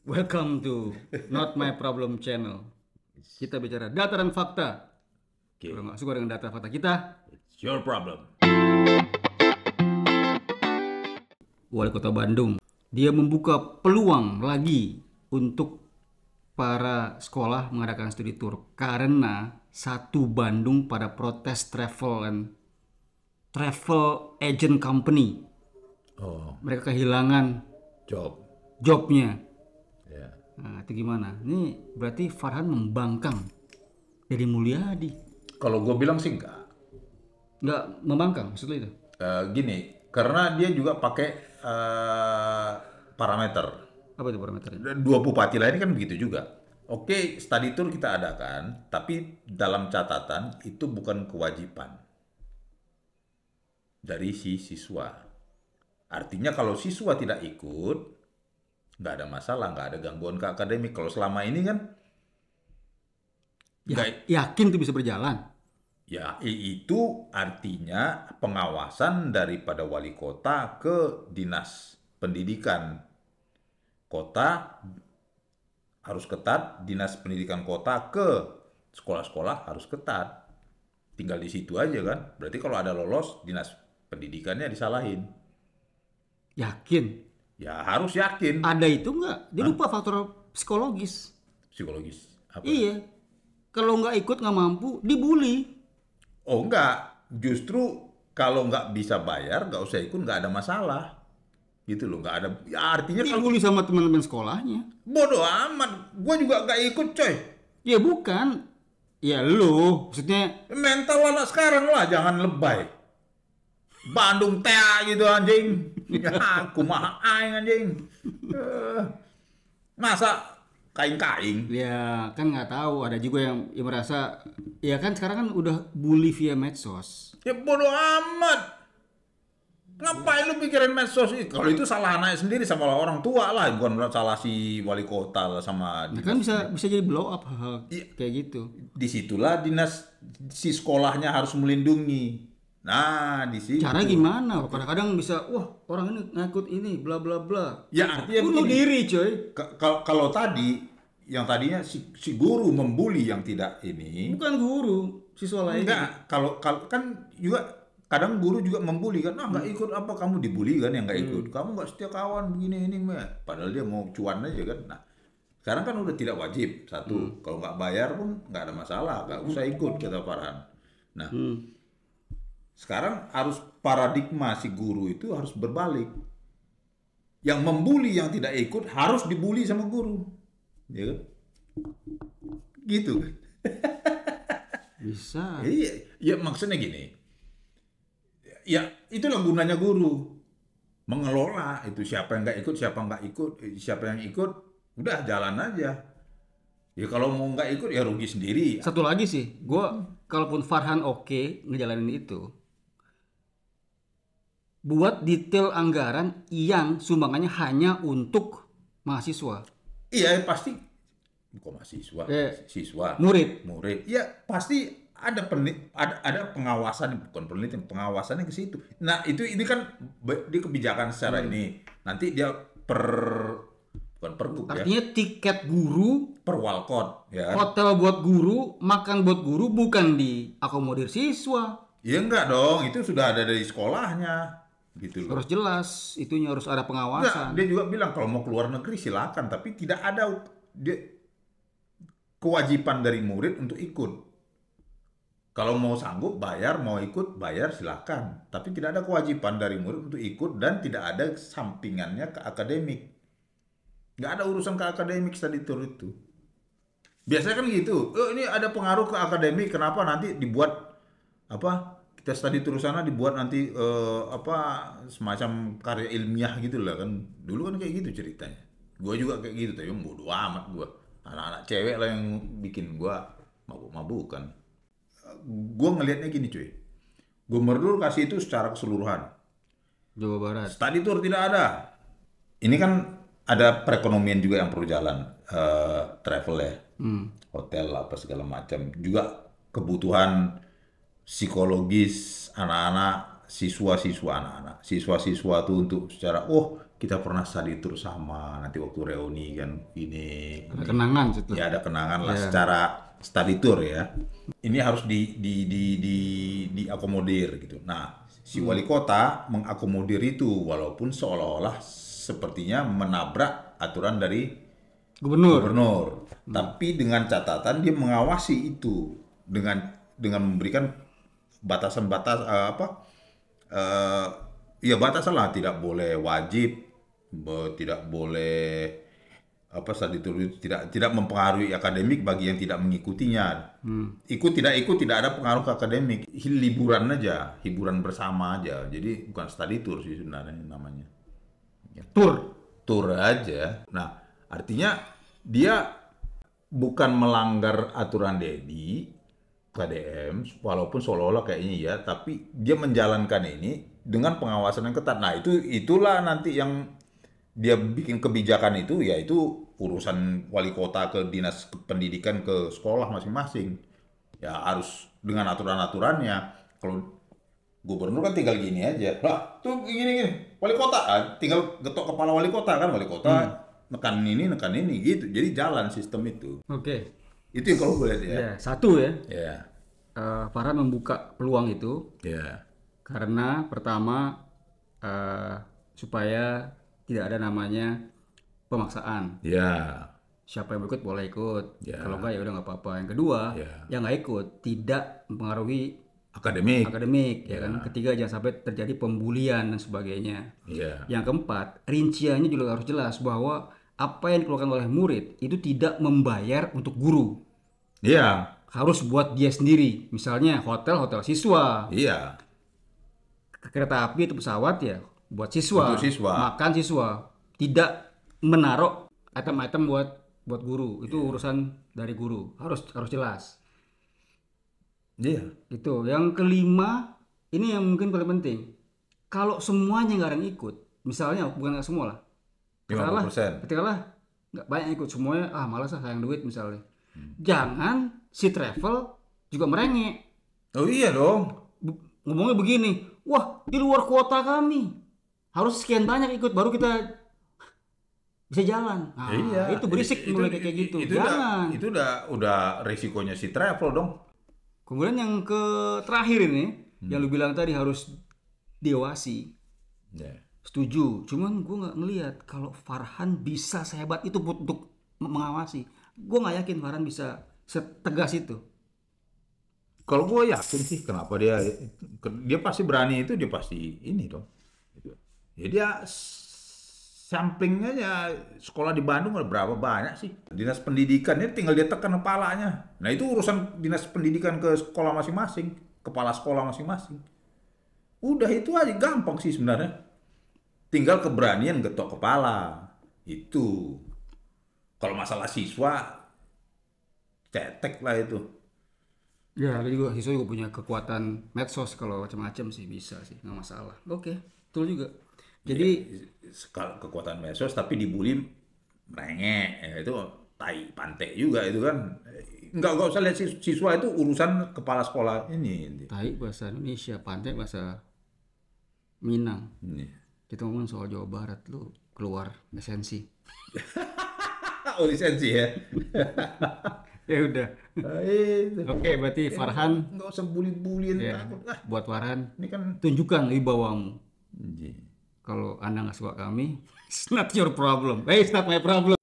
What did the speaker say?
Welcome to Not My Problem Channel. Kita bicara data dan fakta. Okay. Kalau nggak suka dengan data fakta kita, It's your problem. Wali Kota Bandung, dia membuka peluang lagi untuk para sekolah mengadakan studi tour karena satu Bandung pada protes travel agent company. Oh, Mereka kehilangan job. jobnya. Ya. Nah, itu gimana? Ini berarti Farhan membangkang Deddy Mulyadi. Kalau gue bilang sih enggak. Nggak membangkang maksudnya itu? Gini, karena dia juga pakai parameter. Apa itu parameternya? Dan dua bupati lain kan begitu juga. Oke, study tour kita adakan, tapi dalam catatan itu bukan kewajiban dari si siswa. Artinya kalau siswa tidak ikut, nggak ada masalah, nggak ada gangguan ke akademik. Kalau selama ini kan, Yakin itu bisa berjalan? ya itu artinya pengawasan daripada wali kota ke dinas pendidikan kota harus ketat, dinas pendidikan kota ke sekolah-sekolah harus ketat. Tinggal di situ aja kan. Berarti kalau ada lolos, dinas pendidikannya disalahin. Yakin? Ya harus yakin. Ada itu nggak? Dia lupa faktor psikologis. Psikologis. Apa? Iya. Kalau nggak ikut nggak mampu, dibully. Oh enggak. Justru kalau nggak bisa bayar, nggak usah ikut, nggak ada masalah. Gitu loh, nggak ada. Ya artinya kalau Dibully sama teman-teman sekolahnya. bodoh amat, gue juga nggak ikut coy. Ya bukan. Ya lu, maksudnya Mental anak sekarang lah, jangan lebay. Bandung tea gitu anjing. Ya, kumaha aing anjing. Masa kain-kain? ya kan nggak tahu. Ada juga yang merasa, ya kan sekarang kan udah bully via medsos. Ya bodoh amat. Ngapain lu pikirin medsos itu? Kalau itu salah anaknya sendiri sama orang tua lah, bukan salah si wali kota lah sama Nah, kan bisa jadi blow up hal Iya. kayak gitu. disitulah dinas si sekolahnya harus melindungi. Nah, di situ. Cara gimana? Kadang-kadang bisa, wah orang ini ngikut ini, bla bla bla. Ya artinya Bunuh begini. diri, coy. Kalau tadi yang tadinya si guru membuli yang tidak ini, Bukan guru, siswa lain. enggak. Kalau kan juga kadang guru juga membuli kan, nggak ikut apa kamu dibully kan yang nggak ikut, kamu nggak setia kawan begini ini mah. Padahal dia mau cuan aja kan. Nah, sekarang kan udah tidak wajib satu, kalau nggak bayar pun nggak ada masalah, nggak usah ikut kata Farhan. Nah, sekarang harus paradigma si guru itu harus berbalik. Yang membuli yang tidak ikut harus dibully sama guru, ya kan? Gitu kan? Bisa. Iya, ya maksudnya gini. Ya itulah gunanya guru mengelola itu siapa yang nggak ikut, siapa yang ikut, udah jalan aja. Ya kalau mau nggak ikut ya rugi sendiri. Satu lagi sih, kalaupun Farhan oke ngejalanin itu, buat detail anggaran yang sumbangannya hanya untuk mahasiswa, Iya pasti, kok mahasiswa, siswa, murid. ya pasti ada ada pengawasan, bukan penelitian, pengawasannya ke situ. Nah ini kan di kebijakan secara ini nanti dia bukan pergub ya, Artinya tiket guru, per walkot ya. hotel buat guru, makan buat guru bukan diakomodir siswa. Ya enggak dong, itu sudah ada dari sekolahnya gitu loh. Harus jelas, itunya harus ada Enggak, pengawasan. dia juga bilang kalau mau keluar negeri silakan, tapi tidak ada kewajiban dari murid untuk ikut. Kalau mau sanggup bayar, mau ikut bayar silakan, tapi tidak ada kewajiban dari murid untuk ikut dan tidak ada sampingannya ke akademik. Nggak ada urusan ke akademik study tour itu. Biasanya kan gitu. Ini ada pengaruh ke akademik, kenapa nanti dibuat apa? Kita study tour sana dibuat nanti semacam karya ilmiah gitu lah kan. Dulu kan kayak gitu ceritanya. Gua juga kayak gitu, tapi bodo amat gua. Anak-anak cewek lah yang bikin gua mabuk-mabukan. Gue ngelihatnya gini cuy, gubernur kasih itu secara keseluruhan, Jawa Barat. study tour tidak ada. Ini kan ada perekonomian juga yang perlu jalan, travel ya, hotel apa segala macam, juga kebutuhan psikologis anak-anak, siswa-siswa tuh untuk secara kita pernah study tour sama, nanti waktu reuni kan ini. Ada kenangan situ. Ya ada kenangan lah secara study tour ya. Ini harus diakomodir gitu. Nah, si wali kota mengakomodir itu walaupun seolah-olah sepertinya menabrak aturan dari gubernur. Tapi dengan catatan dia mengawasi itu dengan memberikan batasan-batas ya batasan lah, tidak boleh wajib, tidak boleh study tour itu tidak mempengaruhi akademik bagi yang tidak mengikutinya. Ikut tidak ada pengaruh ke akademik. Liburan aja, hiburan bersama aja. Jadi bukan study tour sih sebenarnya namanya. Tour aja. Nah, artinya dia bukan melanggar aturan KDM, walaupun seolah-olah kayaknya ya, tapi dia menjalankan ini dengan pengawasan yang ketat. Nah, itulah nanti yang dia bikin kebijakan itu, yaitu urusan wali kota ke dinas pendidikan ke sekolah masing-masing. Ya harus dengan aturan-aturannya. Kalau gubernur kan tinggal gini aja. Lah, tuh gini. Wali kota tinggal getok kepala wali kota kan, wali kota nekan ini gitu. Jadi jalan sistem itu. Oke. Itu yang kalau gue lihat ya. Ya, satu ya. Ya. Farhan membuka peluang itu. Ya. Karena pertama supaya tidak ada namanya pemaksaan. Ya. Siapa yang berikut boleh ikut. Ya. Kalau enggak ya udah nggak apa-apa. Yang kedua, yang nggak ikut tidak mempengaruhi akademik ya kan. Ketiga, jangan sampai terjadi pembulian dan sebagainya. Ya. Yang keempat, rinciannya juga harus jelas bahwa apa yang dikeluarkan oleh murid itu tidak membayar untuk guru. Iya. Harus buat dia sendiri. Misalnya hotel siswa. Iya. Kereta api atau pesawat ya buat siswa. Untuk siswa. Makan siswa. Tidak menaruh item-item buat guru. Itu urusan dari guru. Harus jelas. Iya. Itu. Yang kelima, ini yang mungkin paling penting. Kalau semuanya nggak ada yang ikut, misalnya bukan nggak semua lah. 50%. Ketika nggak banyak ikut semuanya, malas sayang duit misalnya. Jangan si travel juga merengek. Oh iya dong. Ngomongnya begini, wah di luar kuota kami harus sekian banyak ikut baru kita bisa jalan. Nah, iya. Itu berisik mulai kayak gitu. Jangan. Itu udah resikonya si travel dong. Kemudian yang terakhir ini, yang lu bilang tadi harus diawasi. Setuju, cuman gue nggak ngelihat kalau Farhan bisa sehebat itu untuk mengawasi. Gue nggak yakin Farhan bisa setegas itu. Kalau gue yakin sih, kenapa dia pasti berani itu, dia pasti ini dong. Ya dia samplingnya ya sekolah di Bandung ada berapa banyak sih. Dinas pendidikannya tinggal dia tekan kepalanya. Nah itu urusan dinas pendidikan ke sekolah masing-masing, kepala sekolah masing-masing. Udah itu aja gampang sih sebenarnya. Tinggal keberanian getok kepala. Itu. Kalau masalah siswa, cetek lah itu. Ya, siswa juga punya kekuatan medsos kalau macam-macam sih bisa sih, nggak masalah. Oke, betul juga. Jadi kekuatan medsos tapi dibully merengek, ya itu tai pantai juga itu kan. Nggak usah lihat siswa itu urusan kepala sekolah ini. Tai bahasa Indonesia, pantai bahasa Minang. Kita ngomong soal Jawa Barat, lu keluar esensi. Oh, lisensi ya. Ya udah. Oke, berarti Farhan nggak usah bully-bullyin takut. Buat Farhan, ini kan tunjukkan wibawamu. Kalau Anda nggak suka kami, it's not your problem. It's not my problem.